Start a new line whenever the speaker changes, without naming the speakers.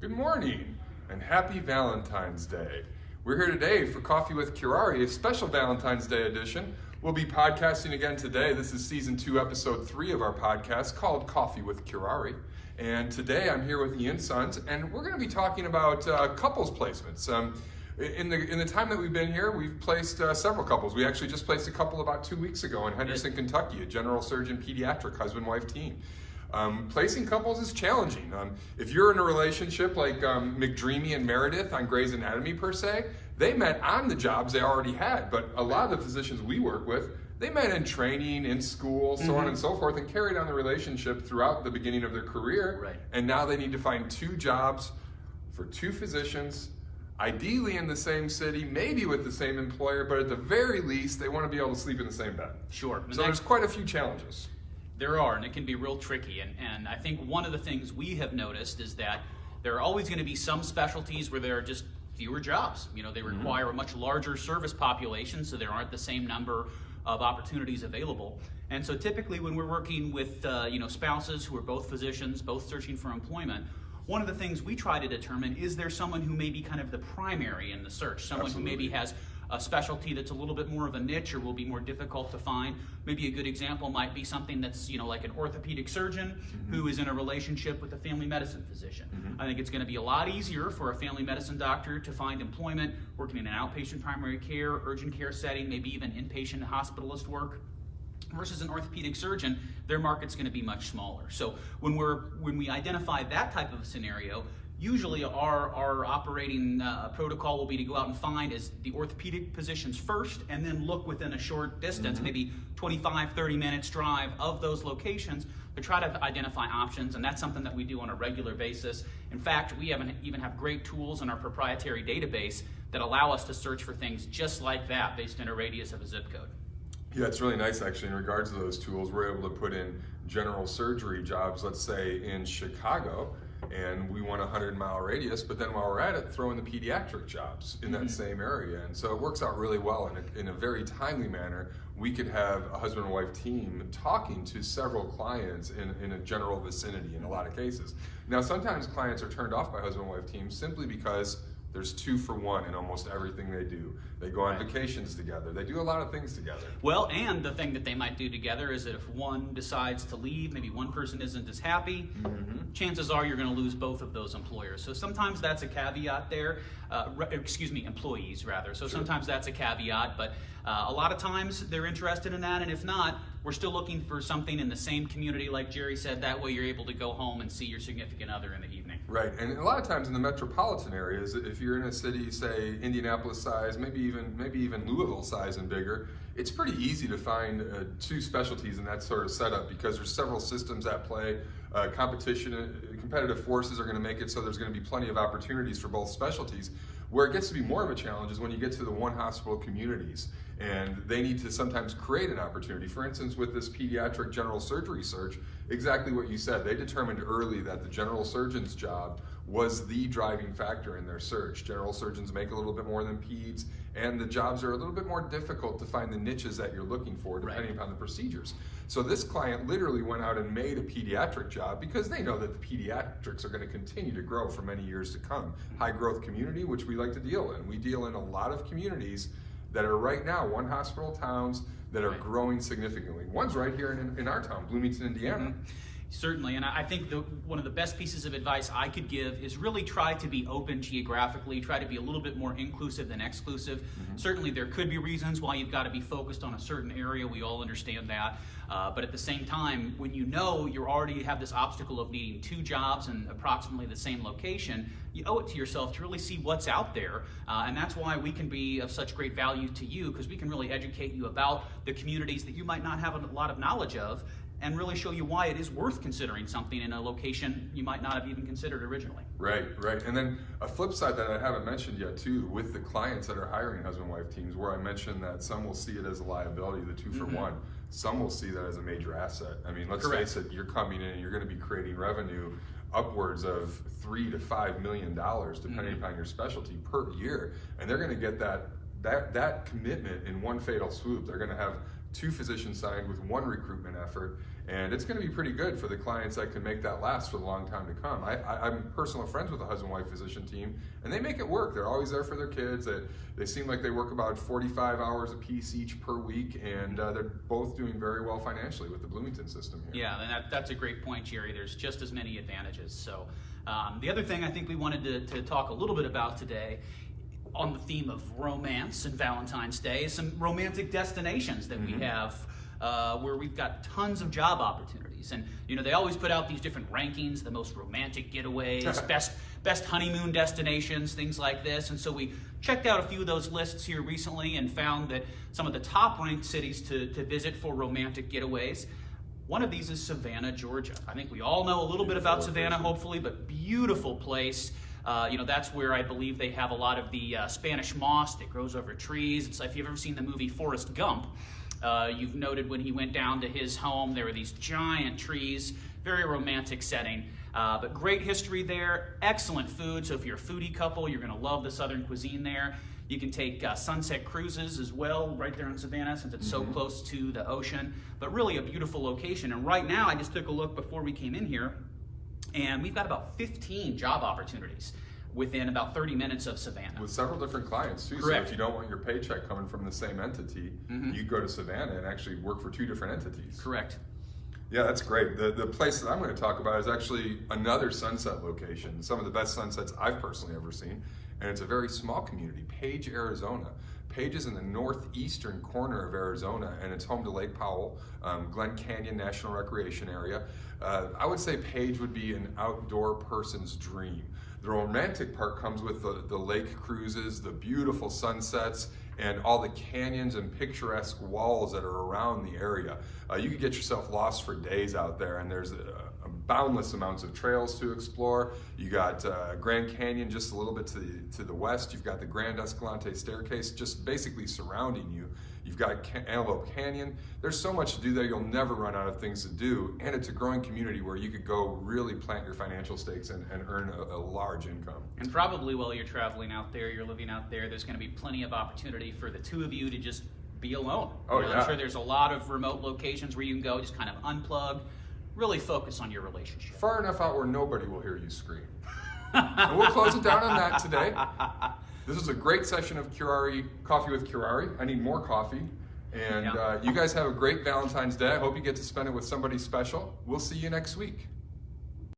Good morning and happy Valentine's Day. We're here today for Coffee with Curare, a special Valentine's Day edition. We'll be podcasting again today. This is season 2, episode 3 of our podcast called Coffee with Curare. And today I'm here with Ian Sons, and we're going to be talking about couples placements. In the time that we've been here, we've placed several couples. We actually just placed a couple about 2 weeks ago in Henderson, Kentucky, a general surgeon pediatric husband-wife team. Placing couples is challenging. If you're in a relationship like McDreamy and Meredith on Grey's Anatomy per se, they met on the jobs they already had, but a lot of the physicians we work with, they met in training, in school, so on and so forth, and carried on the relationship throughout the beginning of their career.
Right.
And now they need to find 2 jobs for 2 physicians, ideally in the same city, maybe with the same employer, but at the very least, they want to be able to sleep in the same bed.
Sure.
So there's quite a few challenges.
There are, and it can be real tricky. And I think one of the things we have noticed is that there are always going to be some specialties where there are just fewer jobs. You know, they require a much larger service population, so there aren't the same number of opportunities available. And so typically when we're working with spouses who are both physicians, both searching for employment, one of the things we try to determine is there someone who may be kind of the primary in the search, someone who maybe has a specialty that's a little bit more of a niche or will be more difficult to find. Maybe a good example might be something that's, like an orthopedic surgeon who is in a relationship with a family medicine physician. I think it's going to be a lot easier for a family medicine doctor to find employment working in an outpatient primary care, urgent care setting, maybe even inpatient hospitalist work, versus an orthopedic surgeon. Their market's going to be much smaller. So when we identify that type of a scenario, usually our operating protocol will be to go out and find the orthopedic positions first, and then look within a short distance, maybe 25, 30 minutes drive of those locations, to try to identify options. And that's something that we do on a regular basis. In fact, we even have great tools in our proprietary database that allow us to search for things just like that based on a radius of a zip code.
Yeah, it's really nice actually in regards to those tools. We're able to put in general surgery jobs, let's say in Chicago, and we want a 100-mile radius, but then while we're at it, throw in the pediatric jobs in that same area. And so it works out really well in a very timely manner. We could have a husband and wife team talking to several clients in a general vicinity in a lot of cases. Now, sometimes clients are turned off by husband and wife teams simply because there's 2 for 1 in almost everything they do. They go on vacations together. They do a lot of things together.
Well, and the thing that they might do together is that if one decides to leave, maybe one person isn't as happy, chances are you're going to lose both of those employers. So sometimes that's a caveat there. Employees rather. So sometimes that's a caveat, but a lot of times they're interested in that, and if not, we're still looking for something in the same community, like Jerry said. That way you're able to go home and see your significant other in the evening.
Right, and a lot of times in the metropolitan areas, if you're in a city, say Indianapolis size, maybe even Louisville size and bigger, it's pretty easy to find 2 specialties in that sort of setup because there's several systems at play. Competitive forces are going to make it so there's going to be plenty of opportunities for both specialties. Where it gets to be more of a challenge is when you get to the one hospital communities, and they need to sometimes create an opportunity. For instance, with this pediatric general surgery search, exactly what you said. They determined early that the general surgeon's job was the driving factor in their search. General surgeons make a little bit more than peds, and the jobs are a little bit more difficult to find the niches that you're looking for depending upon the procedures. So this client literally went out and made a pediatric job because they know that the pediatrics are going to continue to grow for many years to come. High growth community, which we like to deal in. We deal in a lot of communities that are right now one hospital towns that are growing significantly. One's right here in our town, Bloomington, Indiana.
Certainly, and I think one of the best pieces of advice I could give is really try to be open geographically, try to be a little bit more inclusive than exclusive. Certainly there could be reasons why you've got to be focused on a certain area, we all understand that, but at the same time, when you already have this obstacle of needing 2 jobs in approximately the same location, you owe it to yourself to really see what's out there, and that's why we can be of such great value to you, because we can really educate you about the communities that you might not have a lot of knowledge of, and really show you why it is worth considering something in a location you might not have even considered originally.
Right. And then a flip side that I haven't mentioned yet too, with the clients that are hiring husband-wife teams, where I mentioned that some will see it as a liability, the 2 for 1, some will see that as a major asset. I mean, let's face it, you're coming in and you're going to be creating revenue upwards of $3 to $5 million, depending upon your specialty, per year, and they're going to get that commitment in one fatal swoop. They're going to have 2 physicians signed with 1 recruitment effort, and it's going to be pretty good for the clients that can make that last for the long time to come. I'm personal friends with a husband-wife physician team, and they make it work. They're always there for their kids. They seem like they work about 45 hours apiece each per week, and they're both doing very well financially with the Bloomington system here.
Yeah, and that's a great point, Jerry. There's just as many advantages. So the other thing I think we wanted to talk a little bit about today, on the theme of romance and Valentine's Day, is some romantic destinations that we have where we've got tons of job opportunities. And they always put out these different rankings, the most romantic getaways, best honeymoon destinations, things like this. And so we checked out a few of those lists here recently and found that some of the top ranked cities to visit for romantic getaways. One of these is Savannah, Georgia. I think we all know a little bit about Savannah, hopefully, but beautiful place. That's where I believe they have a lot of the Spanish moss that grows over trees. It's like, if you've ever seen the movie Forrest Gump, you've noted when he went down to his home, there were these giant trees, very romantic setting, but great history there, excellent food. So if you're a foodie couple, you're going to love the southern cuisine there. You can take sunset cruises as well, right there in Savannah, since it's so close to the ocean, but really a beautiful location. And right now, I just took a look before we came in here, and we've got about 15 job opportunities within about 30 minutes of Savannah.
With several different clients too.
Correct.
So if you don't want your paycheck coming from the same entity, you go to Savannah and actually work for 2 different entities.
Correct.
Yeah, that's great. The place that I'm going to talk about is actually another sunset location, some of the best sunsets I've personally ever seen, and it's a very small community, Page, Arizona. Page is in the northeastern corner of Arizona, and it's home to Lake Powell, Glen Canyon National Recreation Area. I would say Page would be an outdoor person's dream. The romantic part comes with the lake cruises, the beautiful sunsets, and all the canyons and picturesque walls that are around the area. You could get yourself lost for days out there, and there's boundless amounts of trails to explore. You got Grand Canyon just a little bit to the west. You've got the Grand Escalante Staircase just basically surrounding you. You've got Antelope Canyon. There's so much to do there, you'll never run out of things to do, and it's a growing community where you could go really plant your financial stakes and earn a large income.
And probably while you're traveling out there, you're living out there, there's going to be plenty of opportunity for the 2 of you to just be alone.
Oh, yeah.
I'm sure there's a lot of remote locations where you can go, just kind of unplug, really focus on your relationship.
Far enough out where nobody will hear you scream. And we'll close it down on that today. This was a great session of Curare, Coffee with Curare. I need more coffee. And you guys have a great Valentine's Day. I hope you get to spend it with somebody special. We'll see you next week.